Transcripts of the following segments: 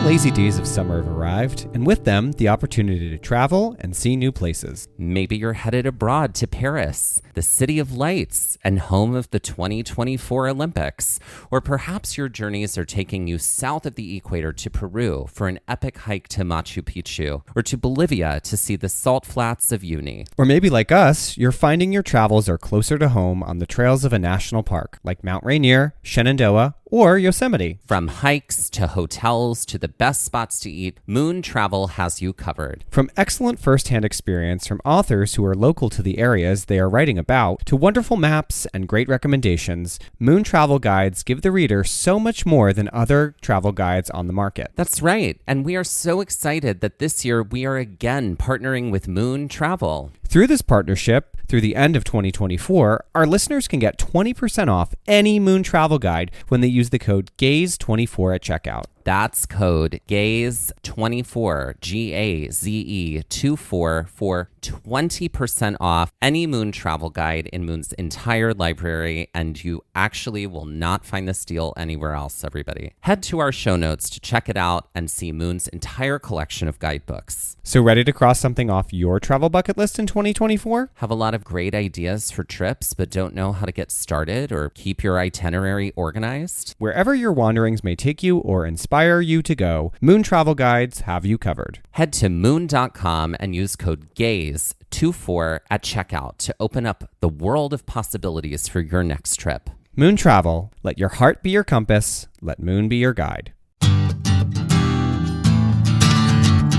lazy days of summer have arrived, and with them, the opportunity to travel and see new places. Maybe you're headed abroad to Paris, the city of lights and home of the 2024 Olympics. Or perhaps your journeys are taking you south of the equator to Peru for an epic hike to Machu Picchu, or to Bolivia to see the salt flats of Uyuni. Or maybe like us, you're finding your travels are closer to home on the trails of a national park, like Mount Rainier, Shenandoah, or Yosemite. From hikes to hotels to the best spots to eat, Moon Travel has you covered. From excellent first-hand experience from authors who are local to the areas they are writing about, to wonderful maps and great recommendations, Moon Travel Guides give the reader so much more than other travel guides on the market. That's right, and we are so excited that this year we are again partnering with Moon Travel. Through this partnership, through the end of 2024, our listeners can get 20% off any Moon Travel Guide when they use the code GAZE24 at checkout. That's code GAZE24, GAZE24 for 20% off any Moon Travel Guide in Moon's entire library, and you actually will not find this deal anywhere else, everybody. Head to our show notes to check it out and see Moon's entire collection of guidebooks. So ready to cross something off your travel bucket list in 2024? Have a lot of great ideas for trips, but don't know how to get started or keep your itinerary organized? Wherever your wanderings may take you or inspire you to go, Moon Travel Guides have you covered. Head to moon.com and use code GAZE24 at checkout to open up the world of possibilities for your next trip. Moon Travel, let your heart be your compass, let Moon be your guide.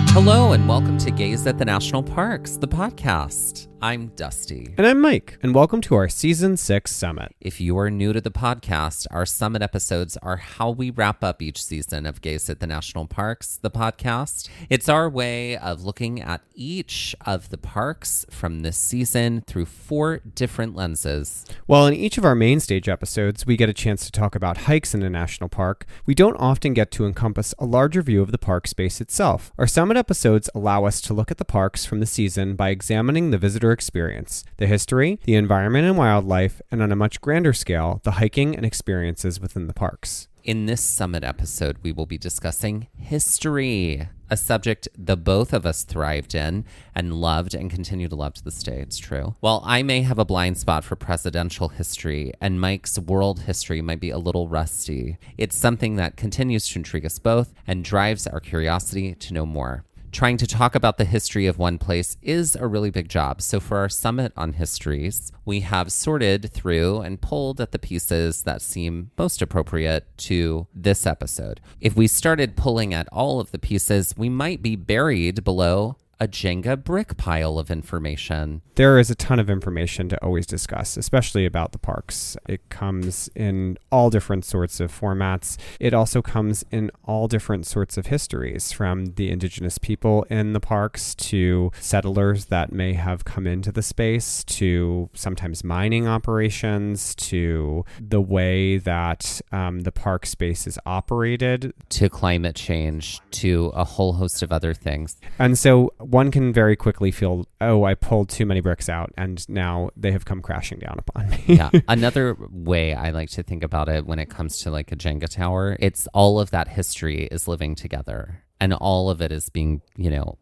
Hello and welcome to Gaze at the National Parks, the podcast. I'm Dusty. And I'm Mike, and welcome to our Season 6 Summit. If you are new to the podcast, our Summit episodes are how we wrap up each season of Gaze at the National Parks, the podcast. It's our way of looking at each of the parks from this season through 4 different lenses. While in each of our main stage episodes, we get a chance to talk about hikes in a national park, we don't often get to encompass a larger view of the park space itself. Our Summit episodes allow us to look at the parks from the season by examining the visitor experience, the history, the environment and wildlife, and on a much grander scale, the hiking and experiences within the parks. In this Summit episode, we will be discussing history, a subject the both of us thrived in and loved and continue to love to this day. It's true. While I may have a blind spot for presidential history and Mike's world history might be a little rusty, it's something that continues to intrigue us both and drives our curiosity to know more. Trying to talk about the history of one place is a really big job. So for our Summit on Histories, we have sorted through and pulled at the pieces that seem most appropriate to this episode. If we started pulling at all of the pieces, we might be buried below a Jenga brick pile of information. There is a ton of information to always discuss, especially about the parks. It comes in all different sorts of formats. It also comes in all different sorts of histories, from the indigenous people in the parks to settlers that may have come into the space, to sometimes mining operations, to the way that the park space is operated, to climate change, to a whole host of other things. And so one can very quickly feel, oh, I pulled too many bricks out and now they have come crashing down upon me. Yeah. Another way I like to think about it when it comes to like a Jenga tower, it's all of that history is living together and all of it is being,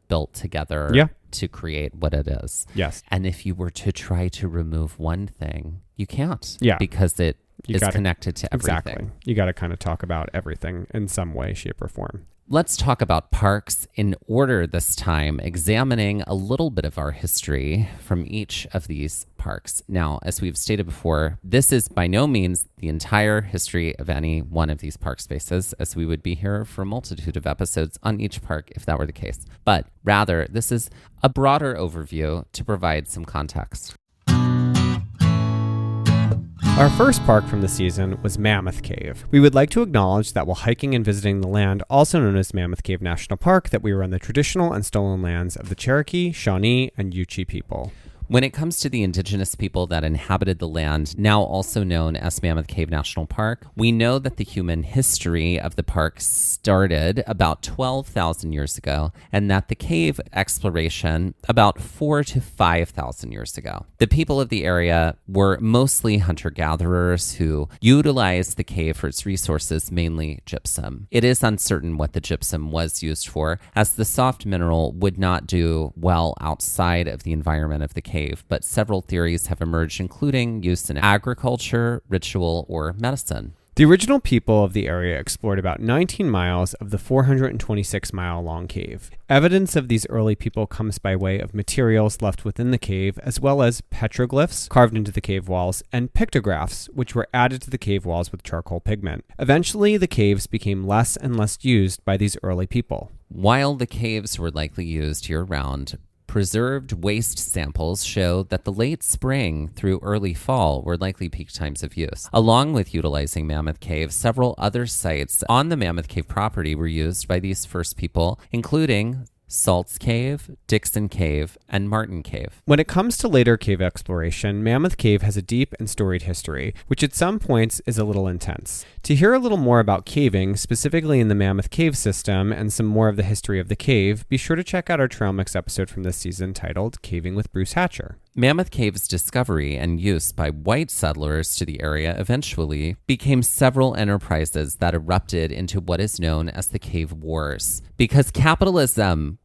built together to create what it is. Yes. And if you were to try to remove one thing, you can't. Yeah. Because it is connected to everything. Exactly. You got to kind of talk about everything in some way, shape, or form. Let's talk about parks in order this time, examining a little bit of our history from each of these parks. Now, as we've stated before, this is by no means the entire history of any one of these park spaces, as we would be here for a multitude of episodes on each park if that were the case. But rather, this is a broader overview to provide some context. Our first park from the season was Mammoth Cave. We would like to acknowledge that while hiking and visiting the land, also known as Mammoth Cave National Park, that we were on the traditional and stolen lands of the Cherokee, Shawnee, and Yuchi people. When it comes to the indigenous people that inhabited the land, now also known as Mammoth Cave National Park, we know that the human history of the park started about 12,000 years ago, and that the cave exploration about 4,000 to 5,000 years ago. The people of the area were mostly hunter-gatherers who utilized the cave for its resources, mainly gypsum. It is uncertain what the gypsum was used for, as the soft mineral would not do well outside of the environment of the cave, but several theories have emerged, including use in agriculture, ritual, or medicine. The original people of the area explored about 19 miles of the 426-mile-long cave. Evidence of these early people comes by way of materials left within the cave, as well as petroglyphs carved into the cave walls and pictographs, which were added to the cave walls with charcoal pigment. Eventually, the caves became less and less used by these early people. While the caves were likely used year-round, preserved waste samples show that the late spring through early fall were likely peak times of use. Along with utilizing Mammoth Cave, several other sites on the Mammoth Cave property were used by these first people, including Salt's Cave, Dixon Cave, and Martin Cave. When it comes to later cave exploration, Mammoth Cave has a deep and storied history, which at some points is a little intense. To hear a little more about caving, specifically in the Mammoth Cave system, and some more of the history of the cave, be sure to check out our Trail Mix episode from this season titled Caving with Bruce Hatcher. Mammoth Cave's discovery and use by white settlers to the area eventually became several enterprises that erupted into what is known as the Cave Wars. Because capitalism,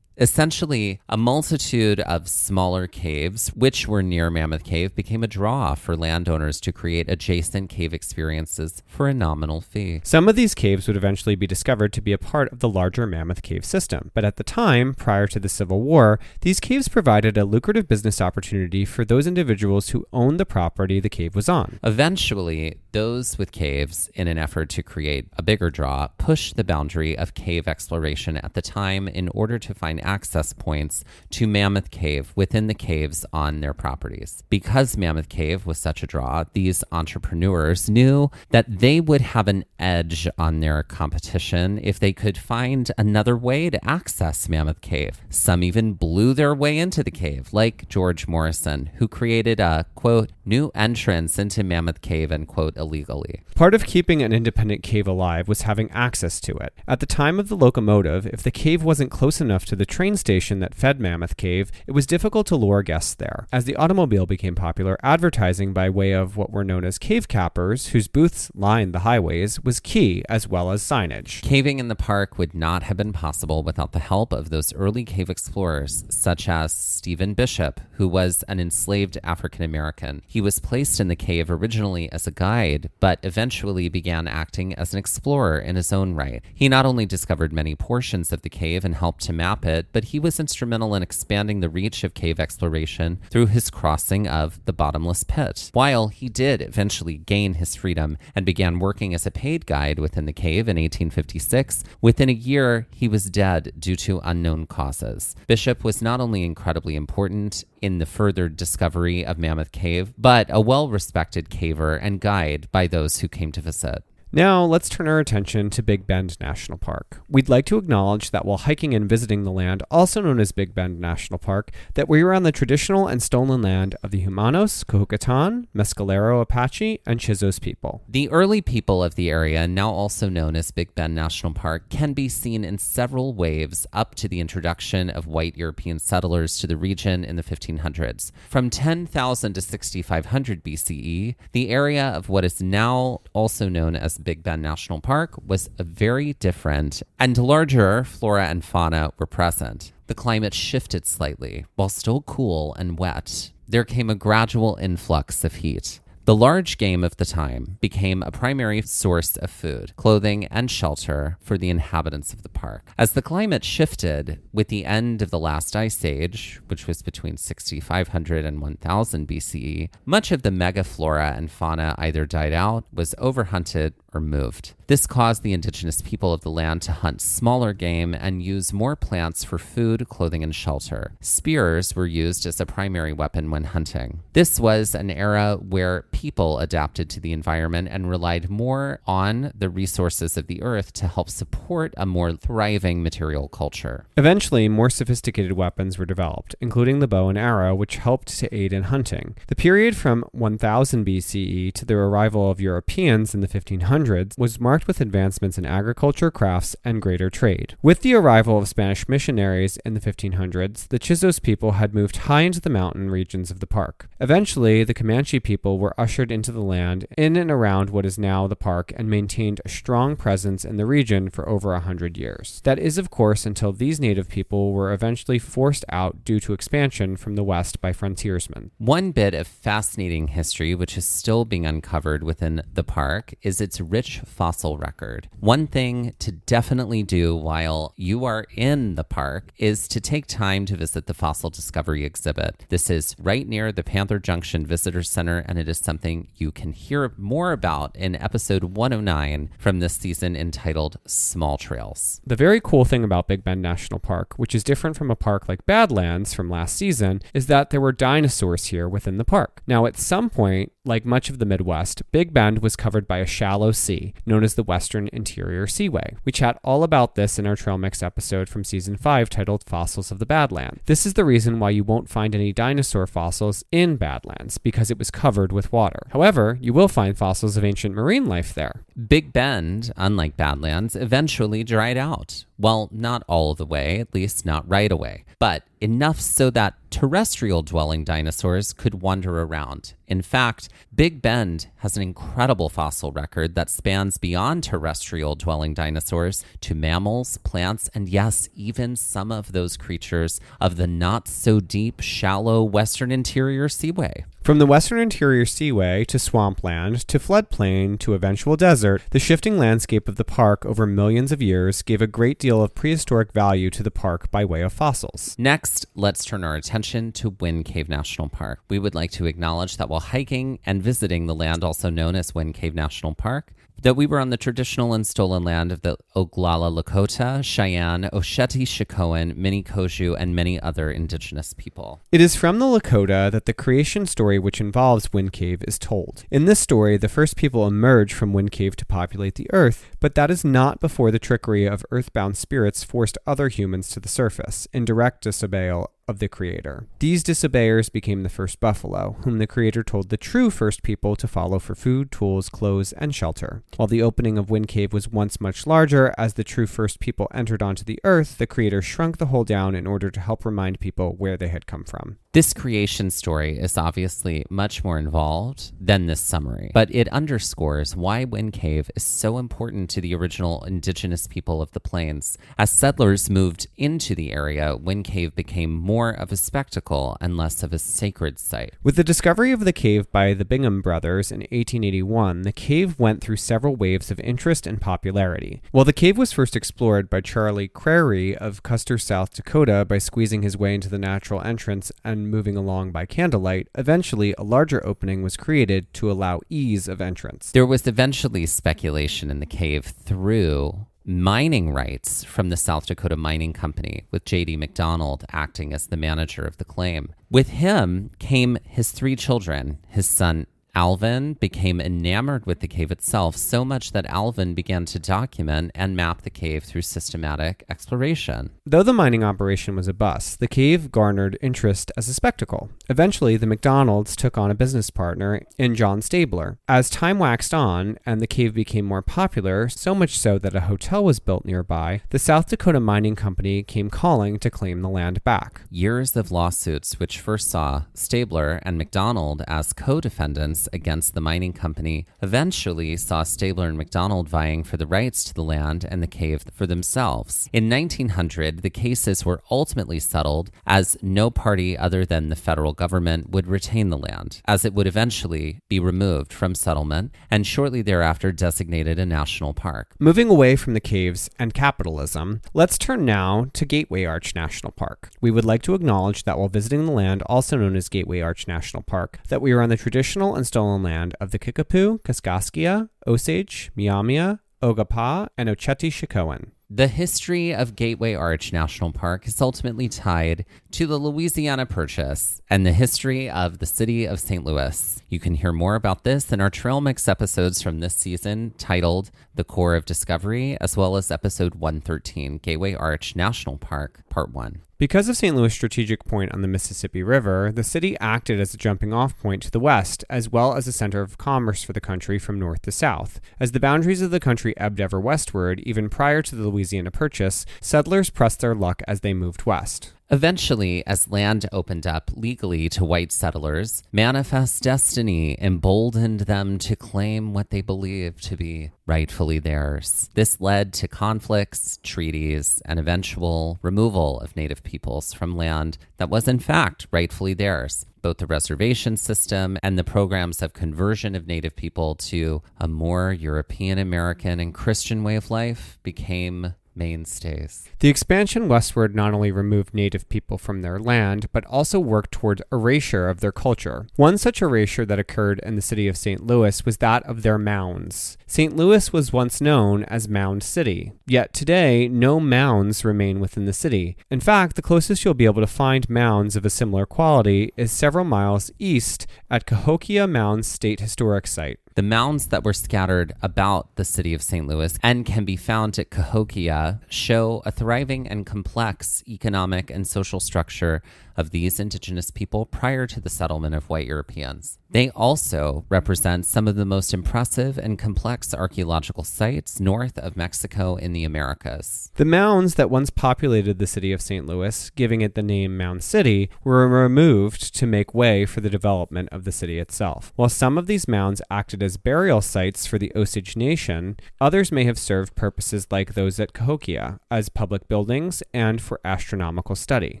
essentially, a multitude of smaller caves, which were near Mammoth Cave, became a draw for landowners to create adjacent cave experiences for a nominal fee. Some of these caves would eventually be discovered to be a part of the larger Mammoth Cave system, but at the time, prior to the Civil War, these caves provided a lucrative business opportunity for those individuals who owned the property the cave was on. Eventually, those with caves, in an effort to create a bigger draw, pushed the boundary of cave exploration at the time in order to find access points to Mammoth Cave within the caves on their properties. Because Mammoth Cave was such a draw, these entrepreneurs knew that they would have an edge on their competition if they could find another way to access Mammoth Cave. Some even blew their way into the cave, like George Morrison, who created a, quote, new entrance into Mammoth Cave, and quote, illegally. Part of keeping an independent cave alive was having access to it. At the time of the locomotive, if the cave wasn't close enough to the train station that fed Mammoth Cave, it was difficult to lure guests there. As the automobile became popular, advertising by way of what were known as cave cappers, whose booths lined the highways, was key, as well as signage. Caving in the park would not have been possible without the help of those early cave explorers, such as Stephen Bishop, who was an enslaved African American. He was placed in the cave originally as a guide, but eventually began acting as an explorer in his own right. He not only discovered many portions of the cave and helped to map it, but he was instrumental in expanding the reach of cave exploration through his crossing of the bottomless pit. While he did eventually gain his freedom and began working as a paid guide within the cave in 1856, within a year he was dead due to unknown causes. Bishop was not only incredibly important in the further discovery of Mammoth Cave, but a well-respected caver and guide by those who came to visit. Now, let's turn our attention to Big Bend National Park. We'd like to acknowledge that while hiking and visiting the land, also known as Big Bend National Park, that we are on the traditional and stolen land of the Humanos, Cohocatan, Mescalero Apache, and Chizos people. The early people of the area, now also known as Big Bend National Park, can be seen in several waves up to the introduction of white European settlers to the region in the 1500s. From 10,000 to 6,500 BCE, the area of what is now also known as Big Bend National Park was very different, and larger flora and fauna were present. The climate shifted slightly. While still cool and wet, there came a gradual influx of heat. The large game of the time became a primary source of food, clothing, and shelter for the inhabitants of the park. As the climate shifted with the end of the last ice age, which was between 6,500 and 1,000 BCE, much of the megaflora and fauna either died out, was overhunted, or moved. This caused the indigenous people of the land to hunt smaller game and use more plants for food, clothing, and shelter. Spears were used as a primary weapon when hunting. This was an era where people adapted to the environment and relied more on the resources of the earth to help support a more thriving material culture. Eventually, more sophisticated weapons were developed, including the bow and arrow, which helped to aid in hunting. The period from 1000 BCE to the arrival of Europeans in the 1500s was marked with advancements in agriculture, crafts, and greater trade. With the arrival of Spanish missionaries in the 1500s, the Chizos people had moved high into the mountain regions of the park. Eventually, the Comanche people were ushered into the land in and around what is now the park and maintained a strong presence in the region for over 100 years. That is, of course, until these native people were eventually forced out due to expansion from the west by frontiersmen. One bit of fascinating history, which is still being uncovered within the park, is its rich fossil record. One thing to definitely do while you are in the park is to take time to visit the Fossil Discovery exhibit. This is right near the Panther Junction Visitor Center, and it is something you can hear more about in episode 109 from this season entitled Small Trails. The very cool thing about Big Bend National Park, which is different from a park like Badlands from last season, is that there were dinosaurs here within the park. Now, at some point, like much of the Midwest, Big Bend was covered by a shallow sea, known as the Western Interior Seaway. We chat all about this in our Trail Mix episode from Season 5 titled Fossils of the Badlands. This is the reason why you won't find any dinosaur fossils in Badlands, because it was covered with water. However, you will find fossils of ancient marine life there. Big Bend, unlike Badlands, eventually dried out. Well, not all of the way, at least not right away, but enough so that terrestrial dwelling dinosaurs could wander around. In fact, Big Bend has an incredible fossil record that spans beyond terrestrial dwelling dinosaurs to mammals, plants, and yes, even some of those creatures of the not so deep, shallow Western Interior Seaway. From the Western Interior Seaway to swampland to floodplain to eventual desert, the shifting landscape of the park over millions of years gave a great deal of prehistoric value to the park by way of fossils. Next, let's turn our attention to Wind Cave National Park. We would like to acknowledge that while hiking and visiting the land also known as Wind Cave National Park, that we were on the traditional and stolen land of the Oglala Lakota, Cheyenne, Osheti Shikoan, Minikoju, and many other indigenous people. It is from the Lakota that the creation story which involves Wind Cave is told. In this story, the first people emerge from Wind Cave to populate the earth, but that is not before the trickery of earthbound spirits forced other humans to the surface, in direct disobeyal of the Creator. These disobeyers became the first buffalo, whom the Creator told the true first people to follow for food, tools, clothes, and shelter. While the opening of Wind Cave was once much larger, as the true first people entered onto the earth, the Creator shrunk the hole down in order to help remind people where they had come from. This creation story is obviously much more involved than this summary, but it underscores why Wind Cave is so important to the original indigenous people of the plains. As settlers moved into the area, Wind Cave became more of a spectacle and less of a sacred site. With the discovery of the cave by the Bingham brothers in 1881, the cave went through several waves of interest and popularity. While the cave was first explored by Charlie Crary of Custer, South Dakota, by squeezing his way into the natural entrance and moving along by candlelight, eventually a larger opening was created to allow ease of entrance. There was eventually speculation in the cave through mining rights from the South Dakota Mining Company, with J.D. McDonald acting as the manager of the claim. With him came his 3 children. His son Alvin became enamored with the cave itself, so much that Alvin began to document and map the cave through systematic exploration. Though the mining operation was a bust, the cave garnered interest as a spectacle. Eventually, the McDonalds took on a business partner in John Stabler. As time waxed on and the cave became more popular, so much so that a hotel was built nearby, the South Dakota Mining Company came calling to claim the land back. Years of lawsuits, which first saw Stabler and McDonald as co-defendants against the mining company, eventually saw Stabler and McDonald vying for the rights to the land and the cave for themselves. In 1900, the cases were ultimately settled as no party other than the federal government would retain the land, as it would eventually be removed from settlement and shortly thereafter designated a national park. Moving away from the caves and capitalism, let's turn now to Gateway Arch National Park. We would like to acknowledge that while visiting the land, also known as Gateway Arch National Park, that we are on the traditional and stolen land of the Kickapoo, Kaskaskia, Osage, Miamia, Ogapah, and Oceti-Sakowin. The history of Gateway Arch National Park is ultimately tied to the Louisiana Purchase and the history of the city of St. Louis. You can hear more about this in our Trail Mix episodes from this season titled The Core of Discovery, as well as episode 113, Gateway Arch National Park, Part 1. Because of St. Louis' strategic point on the Mississippi River, the city acted as a jumping-off point to the west, as well as a center of commerce for the country from north to south. As the boundaries of the country ebbed ever westward, even prior to the Louisiana Purchase, settlers pressed their luck as they moved west. Eventually, as land opened up legally to white settlers, manifest destiny emboldened them to claim what they believed to be rightfully theirs. This led to conflicts, treaties, and eventual removal of Native peoples from land that was in fact rightfully theirs. Both the reservation system and the programs of conversion of Native people to a more European American and Christian way of life became mainstays. The expansion westward not only removed Native people from their land, but also worked toward erasure of their culture. One such erasure that occurred in the city of St. Louis was that of their mounds. St. Louis was once known as Mound City, yet today no mounds remain within the city. In fact, the closest you'll be able to find mounds of a similar quality is several miles east at Cahokia Mounds State Historic Site. The mounds that were scattered about the city of St. Louis and can be found at Cahokia show a thriving and complex economic and social structure of these indigenous people prior to the settlement of white Europeans. They also represent some of the most impressive and complex archaeological sites north of Mexico in the Americas. The mounds that once populated the city of St. Louis, giving it the name Mound City, were removed to make way for the development of the city itself. While some of these mounds acted as burial sites for the Osage Nation, others may have served purposes like those at Cahokia, as public buildings and for astronomical study.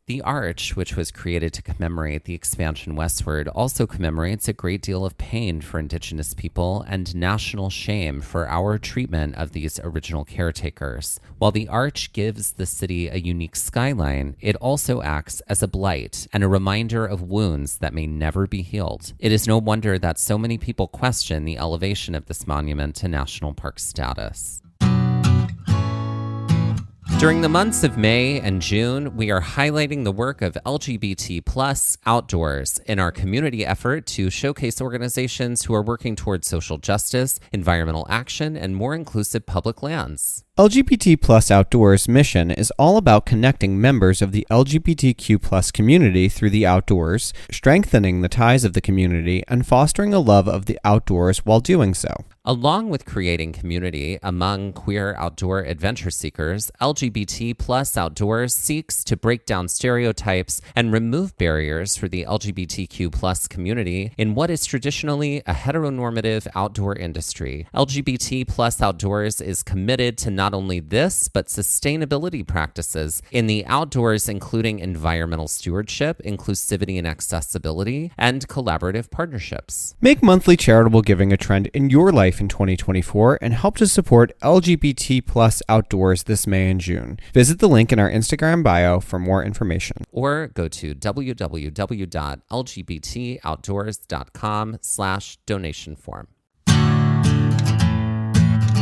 The arch, which was created to commemorate the expansion westward, also commemorates a great deal of pain for indigenous people and national shame for our treatment of these original caretakers. While the arch gives the city a unique skyline, it also acts as a blight and a reminder of wounds that may never be healed. It is no wonder that so many people question the elevation of this monument to national park status. During the months of May and June, we are highlighting the work of LGBT+ outdoors in our community effort to showcase organizations who are working towards social justice, environmental action, and more inclusive public lands. LGBT+ Outdoors' mission is all about connecting members of the LGBTQ+ community through the outdoors, strengthening the ties of the community, and fostering a love of the outdoors while doing so. Along with creating community among queer outdoor adventure seekers, LGBT+ Outdoors seeks to break down stereotypes and remove barriers for the LGBTQ+ community in what is traditionally a heteronormative outdoor industry. LGBT+ Outdoors is committed to not only this, but sustainability practices in the outdoors, including environmental stewardship, inclusivity and accessibility, and collaborative partnerships. Make monthly charitable giving a trend in your life in 2024 and help to support LGBT+ Outdoors this May and June. Visit the link in our Instagram bio for more information. Or go to www.lgbtoutdoors.com/donation form.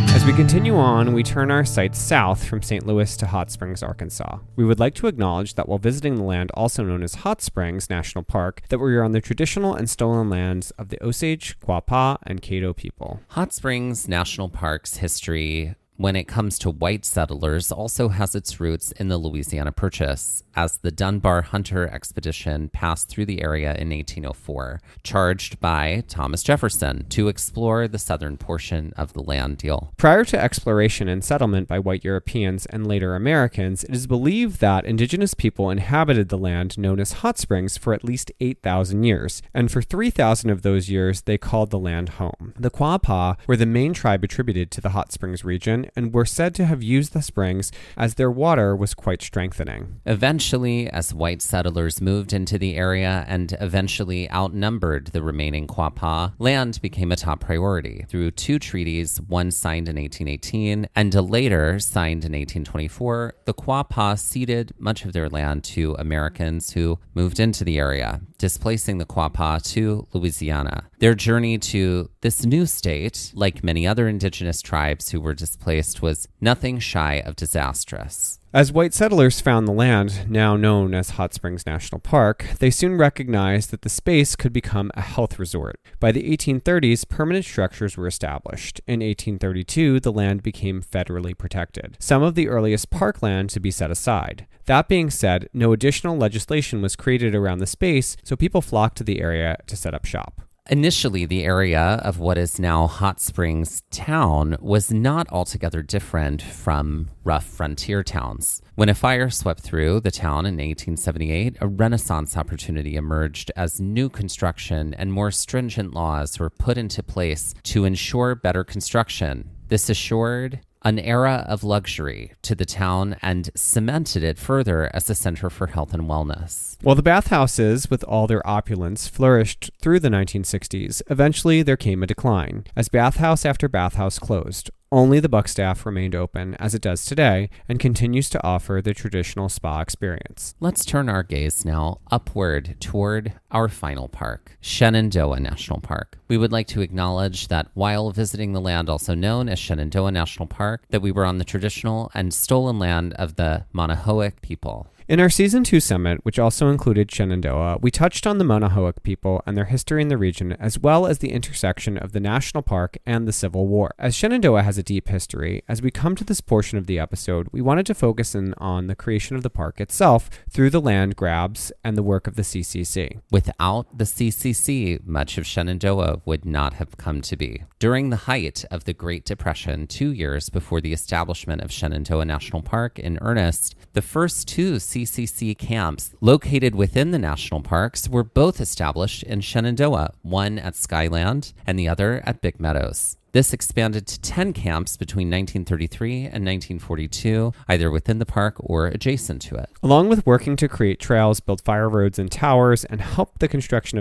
As we continue on, we turn our sights south from St. Louis to Hot Springs, Arkansas. We would like to acknowledge that while visiting the land also known as Hot Springs National Park, that we are on the traditional and stolen lands of the Osage, Quapaw, and Caddo people. Hot Springs National Park's history, when it comes to white settlers, also has its roots in the Louisiana Purchase, as the Dunbar Hunter expedition passed through the area in 1804, charged by Thomas Jefferson to explore the southern portion of the land deal. Prior to exploration and settlement by white Europeans and later Americans, it is believed that indigenous people inhabited the land known as Hot Springs for at least 8,000 years, and for 3,000 of those years they called the land home. The Quapaw were the main tribe attributed to the Hot Springs region, and were said to have used the springs as their water was quite strengthening. Eventually, as white settlers moved into the area and eventually outnumbered the remaining Quapaw, land became a top priority. Through two treaties, one signed in 1818 and a later signed in 1824, the Quapaw ceded much of their land to Americans who moved into the area. displacing the Quapaw to Louisiana. Their journey to this new state, like many other indigenous tribes who were displaced, was nothing shy of disastrous. As white settlers found the land, now known as Hot Springs National Park, they soon recognized that the space could become a health resort. By the 1830s, permanent structures were established. In 1832, the land became federally protected, some of the earliest parkland to be set aside. That being said, no additional legislation was created around the space, so people flocked to the area to set up shop. Initially, the area of what is now Hot Springs town was not altogether different from rough frontier towns. When a fire swept through the town in 1878, a Renaissance opportunity emerged as new construction and more stringent laws were put into place to ensure better construction. This assured an era of luxury to the town and cemented it further as a center for health and wellness. While the bathhouses, with all their opulence, flourished through the 1960s, eventually there came a decline, as bathhouse after bathhouse closed. Only the Buckstaff remained open, as it does today, and continues to offer the traditional spa experience. Let's turn our gaze now upward toward our final park, Shenandoah National Park. We would like to acknowledge that while visiting the land also known as Shenandoah National Park, that we were on the traditional and stolen land of the Monohoic people. In our Season 2 summit, which also included Shenandoah, we touched on the Monohoic people and their history in the region, as well as the intersection of the national park and the Civil War. As Shenandoah has a deep history, as we come to this portion of the episode, we wanted to focus in on the creation of the park itself through the land grabs and the work of the CCC. Without the CCC, much of Shenandoah would not have come to be. During the height of the Great Depression, 2 years before the establishment of Shenandoah National Park in earnest, the first two CCC camps located within the national parks were both established in Shenandoah, one at Skyland and the other at Big Meadows. This expanded to 10 camps between 1933 and 1942, either within the park or adjacent to it. Along with working to create trails, build fire roads and towers, and help with the construction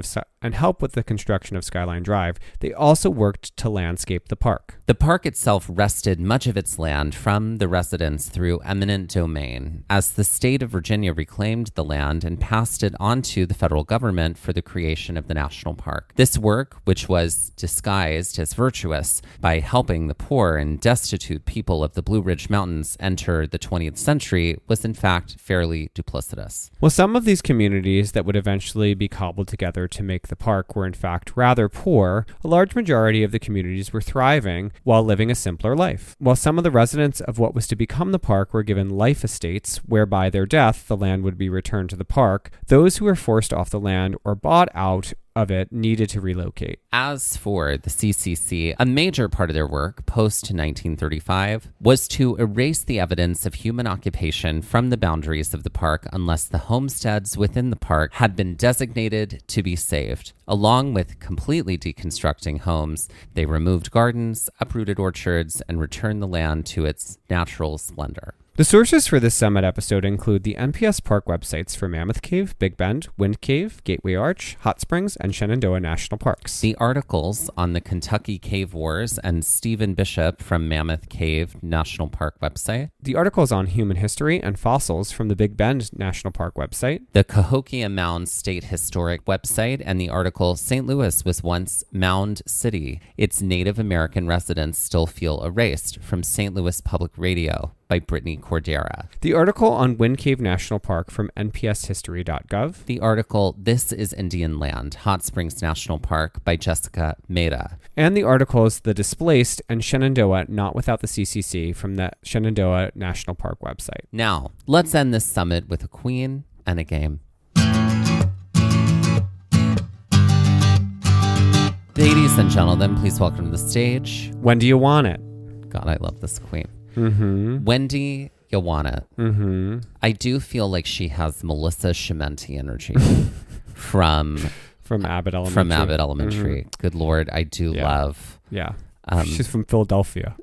of Skyline Drive, they also worked to landscape the park. The park itself wrested much of its land from the residents through eminent domain, as the state of Virginia reclaimed the land and passed it on to the federal government for the creation of the national park. This work, which was disguised as virtuous, by helping the poor and destitute people of the Blue Ridge Mountains enter the 20th century, was in fact fairly duplicitous. Well, some of these communities that would eventually be cobbled together to make the park were in fact rather poor. A large majority of the communities were thriving while living a simpler life. While some of the residents of what was to become the park were given life estates, whereby their death the land would be returned to the park, those who were forced off the land or bought out of it needed to relocate. As for the CCC, a major part of their work post-1935 was to erase the evidence of human occupation from the boundaries of the park unless the homesteads within the park had been designated to be saved. Along with completely deconstructing homes, they removed gardens, uprooted orchards, and returned the land to its natural splendor. The sources for this summit episode include the NPS Park websites for Mammoth Cave, Big Bend, Wind Cave, Gateway Arch, Hot Springs, and Shenandoah National Parks. The articles on the Kentucky Cave Wars and Stephen Bishop from Mammoth Cave National Park website. The articles on human history and fossils from the Big Bend National Park website. The Cahokia Mound State Historic website and the article St. Louis was once Mound City. Its Native American residents still feel erased from St. Louis Public Radio by Brittany Cordera. The article on Wind Cave National Park from npshistory.gov. The article This is Indian Land, Hot Springs National Park by Jessica Meda. And the articles The Displaced and Shenandoah Not Without the CCC from the Shenandoah National Park website. Now, let's end this summit with a queen and a game. Ladies and gentlemen, please welcome to the stage. When do you want it? God, I love this queen. Mm-hmm. Wendy Yawana. Mm-hmm. I do feel like she has Melissa Chimenti energy from Abbott Elementary. From Abbott Elementary. Mm-hmm. Good Lord, I do love. Yeah. She's from Philadelphia.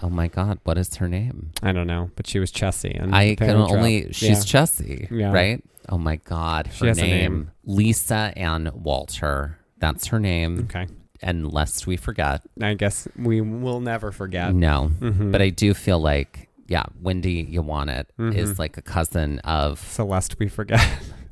Oh my God, what is her name? I don't know, but she was Chessie. And I can only. She's Chessie, yeah. Right? Oh my God, she has a name. Lisa Ann Walter. That's her name. Okay. And lest we forget. I guess we will never forget. No. Mm-hmm. But I do feel like, Wendy Yawanit is like a cousin of... So lest we forget.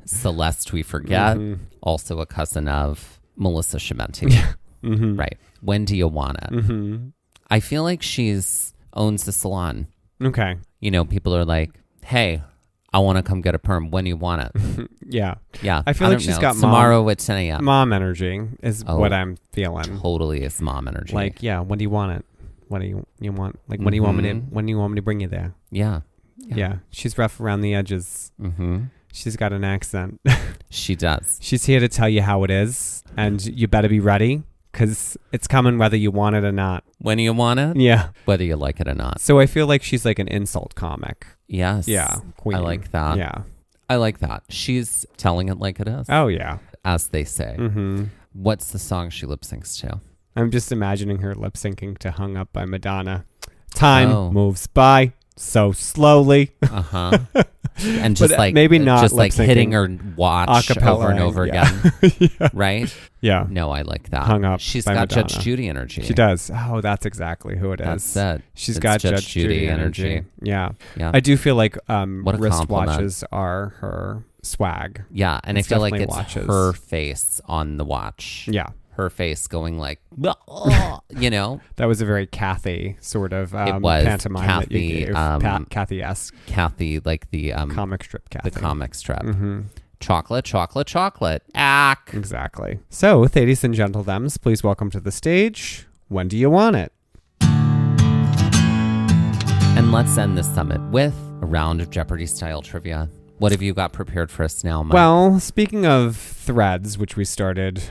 Celeste We Forget, also a cousin of Melissa Chimenti. Right. When do you want it? I feel like she's owns the salon. Okay. You know, people are like, hey, I want to come get a perm. When do you want it? Yeah. Yeah. I feel like she's got tomorrow at 10 a.m. Mom energy is what I'm feeling. Totally is mom energy. Like, yeah, when do you want it? What do you want? Like, when do you want me to bring you there? Yeah. Yeah. She's rough around the edges. She's got an accent. She does. She's here to tell you how it is, and you better be ready, because it's coming whether you want it or not. When you want it? Yeah. Whether you like it or not. So I feel like she's like an insult comic. Yes. Yeah. Queen. I like that. Yeah. I like that. She's telling it like it is. Oh, yeah. As they say. What's the song she lip syncs to? I'm just imagining her lip syncing to Hung Up by Madonna. Time moves by so slowly. And just like maybe not just like lip-syncing. Hitting her watch over and over again. Right? Yeah. No, I like that. Hung Up She's by got Madonna. Judge Judy energy. She does. Oh, that's exactly who it is. That's it. She's It's got Judge Judy energy. Yeah. I do feel like What a wristwatches are her swag. Yeah, and It's I feel like definitely it's watches. her face on the watch. Yeah. Her face going like, you know. That was a very Kathy sort of It was pantomime Kathy, that you gave. Kathy-esque. Kathy, like the Comic strip Kathy. The comic strip. Chocolate, chocolate, chocolate. Ack. Exactly. So, ladies and gentlemen, please welcome to the stage, When Do You Want It? And let's end this summit with a round of Jeopardy-style trivia. What have you got prepared for us now, Mike? Well, speaking of threads, which we started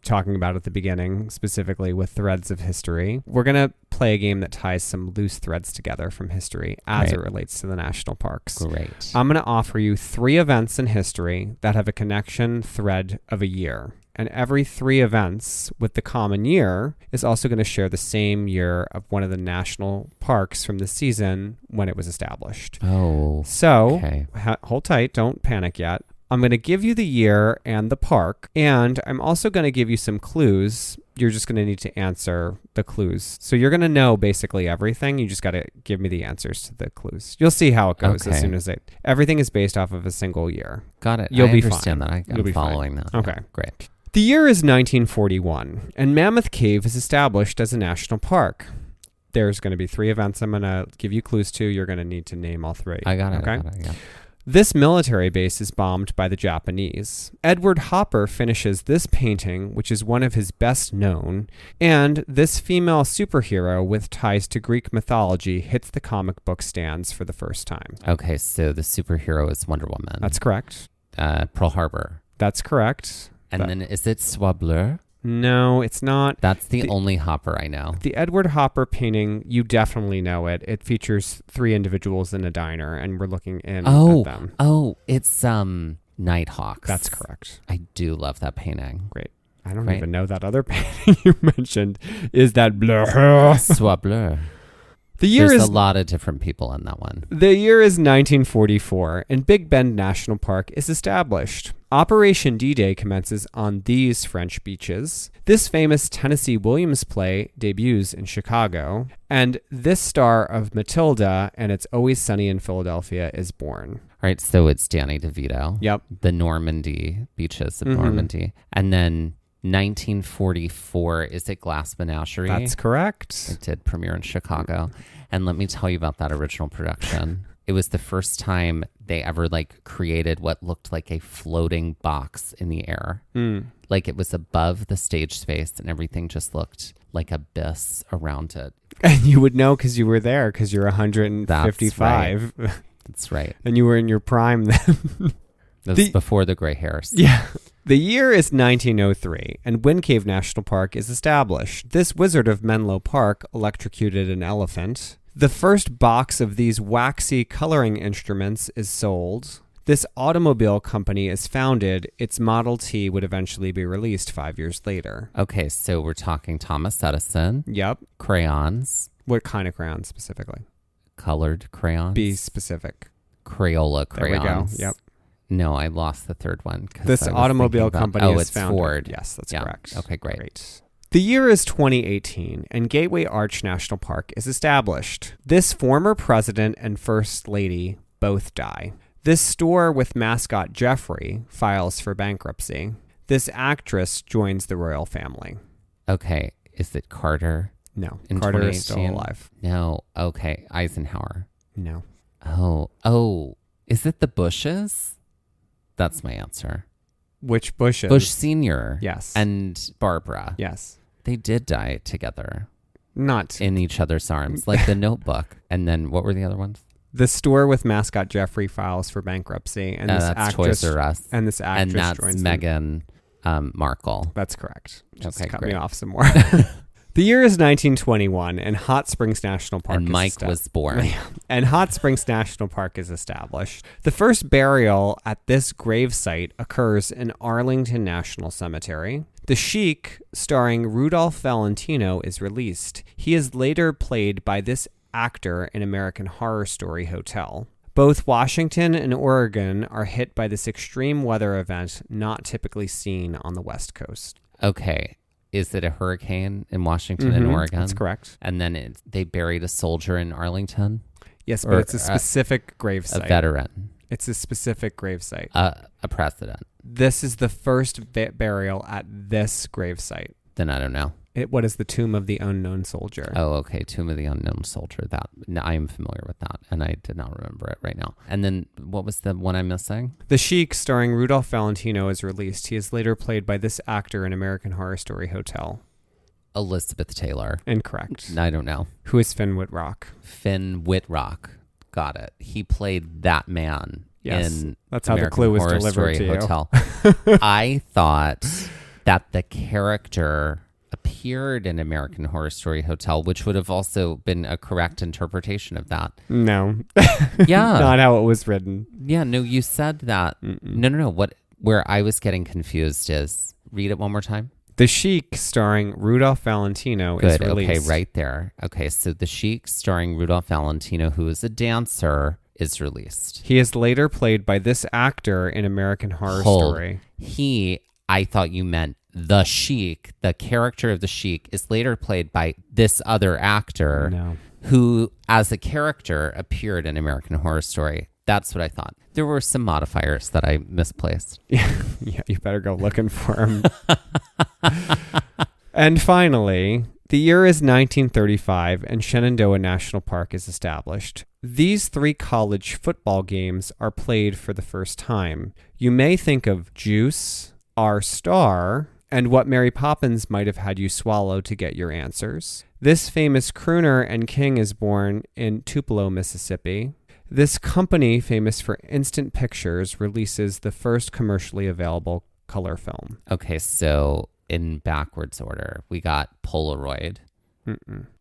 talking about at the beginning, specifically with threads of history, we're going to play a game that ties some loose threads together from history as it relates to the national parks. Great. I'm going to offer you 3 events in history that have a connection thread of a year. And every 3 events with the common year is also going to share the same year of one of the national parks from the season when it was established. Oh. So, hold tight. Don't panic yet. I'm going to give you the year and the park, and I'm also going to give you some clues. You're just going to need to answer the clues. So you're going to know basically everything. You just got to give me the answers to the clues. You'll see how it goes as soon as everything is based off of a single year. Got it. You'll be understand fine. that. I'm following that. Okay. Yeah, great. The year is 1941, and Mammoth Cave is established as a national park. There's going to be 3 events I'm going to give you clues to. You're going to need to name all 3. I got it. Okay? I got it, yeah. This military base is bombed by the Japanese. Edward Hopper finishes this painting, which is one of his best known, and this female superhero with ties to Greek mythology hits the comic book stands for the first time. Okay, so the superhero is Wonder Woman. That's correct. Pearl Harbor. That's correct. And then is it Soie Bleu? No, it's not. That's the only Hopper I know. The Edward Hopper painting, you definitely know it. It features 3 individuals in a diner, and we're looking in at them. Oh, it's Nighthawks. That's correct. I do love that painting. Great. I don't even know that other painting you mentioned. Is that Bleu? Soie Bleu. There's a lot of different people in that one. The year is 1944, and Big Bend National Park is established. Operation D-Day commences on these French beaches. This famous Tennessee Williams play debuts in Chicago, and this star of Matilda and It's Always Sunny in Philadelphia is born. All right, so it's Danny DeVito. Yep. The Normandy beaches of Normandy. And then 1944, is it Glass Menagerie? That's correct. It did premiere in Chicago. And let me tell you about that original production. It was the first time they ever created what looked like a floating box in the air. Like it was above the stage space and everything just looked like abyss around it. And you would know because you were there, because you're 155. That's right. And you were in your prime then. That was before the gray hairs. Yeah. The year is 1903, and Wind Cave National Park is established. This wizard of Menlo Park electrocuted an elephant. The first box of these waxy coloring instruments is sold. This automobile company is founded. Its Model T would eventually be released 5 years later. Okay, so we're talking Thomas Edison. Yep. Crayons. What kind of crayons specifically? Colored crayons. Be specific. Crayola crayons. There we go. Yep. No, I lost the third one. This automobile company is it's founded. Ford. Yes, that's correct. Okay, great. The year is 2018, and Gateway Arch National Park is established. This former president and first lady both die. This store with mascot Jeffrey files for bankruptcy. This actress joins the royal family. Okay. Is it Carter? No. In Carter is still 2018? alive. No. Okay. Eisenhower. No. Oh. Is it the Bushes? That's my answer. Which Bushes? Bush Sr. Yes. And Barbara. Yes. They did die together Not. in each other's arms, like The Notebook. And then what were the other ones? The store with mascot Jeffrey files for bankruptcy, and this That's actress Toys R Us. and this actress And that's joins Meghan Markle. That's correct. Just Okay, cut great. me off some more. The year is 1921, and Hot Springs National Park And Mike was born. And Hot Springs National Park is established. The first burial at this grave site occurs in Arlington National Cemetery. The Sheik, starring Rudolph Valentino, is released. He is later played by this actor in American Horror Story Hotel. Both Washington and Oregon are hit by this extreme weather event not typically seen on the West Coast. Okay. Is it a hurricane in Washington and Oregon? That's correct. And then they buried a soldier in Arlington? Yes, Or but it's a specific grave A site. veteran? It's a specific grave site. A president? This is the first burial at this grave site. Then I don't know. What is the Tomb of the Unknown Soldier? Oh, okay. Tomb of the Unknown Soldier. That I am familiar with that, and I did not remember it right now. And then what was the one I'm missing? The Sheik, starring Rudolph Valentino, is released. He is later played by this actor in American Horror Story Hotel. Elizabeth Taylor. Incorrect. I don't know. Who is Finn Whitrock? Finn Whitrock. Got it. He played that man Yes, in that's how the American clue was Horror delivered Story to you. Hotel. I thought that the character appeared in American Horror Story Hotel, which would have also been a correct interpretation of that. No. Yeah. Not how it was written. Yeah, no, you said that. No. Where I was getting confused is, read it one more time. The Sheik, starring Rudolph Valentino, is Good. released. Okay, right there. Okay, so The Sheik, starring Rudolph Valentino, who is a dancer, is released. He is later played by this actor in American Horror Story. I thought you meant The Sheik, the character of The Sheik, is later played by this other actor No. who, as a character, appeared in American Horror Story. That's what I thought. There were some modifiers that I misplaced. Yeah, you better go looking for him. And finally, the year is 1935 and Shenandoah National Park is established. These 3 college football games are played for the first time. You may think of Juice, Our Star, and what Mary Poppins might have had you swallow to get your answers. This famous crooner and king is born in Tupelo, Mississippi. This company, famous for instant pictures, releases the first commercially available color film. Okay, so in backwards order, we got Polaroid,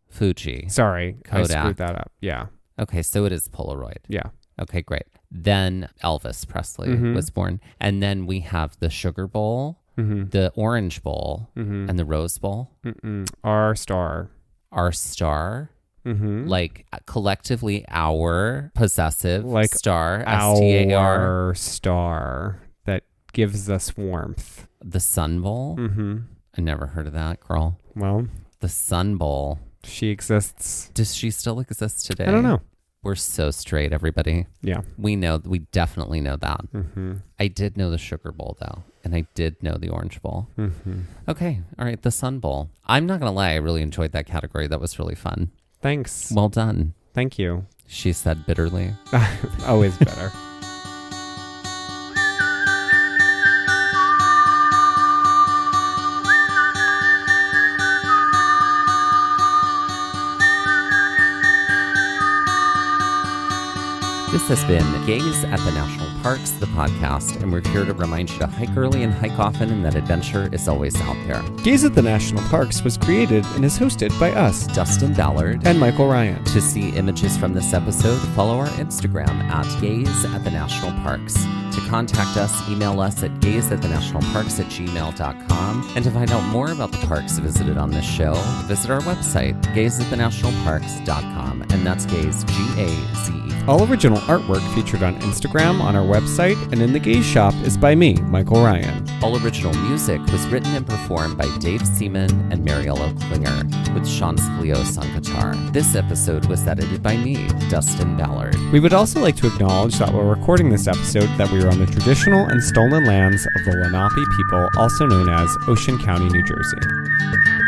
Fuji. Sorry, I Kodak. screwed that up. Yeah. Okay, so it is Polaroid. Yeah. Okay, great. Then Elvis Presley was born. And then we have the Sugar Bowl, the Orange Bowl, and the Rose Bowl. Our Star. Our Star. Like collectively our possessive Like star, S-T-A-R. Our Star that gives us warmth. The Sun Bowl. I never heard of that, girl. Well, The Sun Bowl. she exists. Does she still exist today? I don't know. We're so straight, everybody. Yeah. We definitely know that. I did know the Sugar Bowl, though, and I did know the Orange Bowl. Okay, all right, the Sun Bowl. I'm not going to lie, I really enjoyed that category. That was really fun. Thanks. Well done, Thank you. she said bitterly. Always better. This has been Gaze at the National Parks, the podcast, and we're here to remind you to hike early and hike often, and that adventure is always out there. Gaze at the National Parks was created and is hosted by us, Dustin Ballard. and Michael Ryan. To see images from this episode, follow our Instagram at Gaze at the National Parks. To contact us, email us at gazeatthenationalparks@gmail.com. And to find out more about the parks visited on this show, visit our website, gazeatthenationalparks.com. And that's Gaze, G-A-Z-E. All original artwork featured on Instagram, on our website, and In the Gaze Shop is by me, Michael Ryan. All original music was written and performed by Dave Seaman and Mariella Klinger, with Sean Sclios on guitar. This episode was edited by me, Dustin Ballard. We would also like to acknowledge that while recording this episode that we are on the traditional and stolen lands of the Lenape people, also known as Ocean County, New Jersey.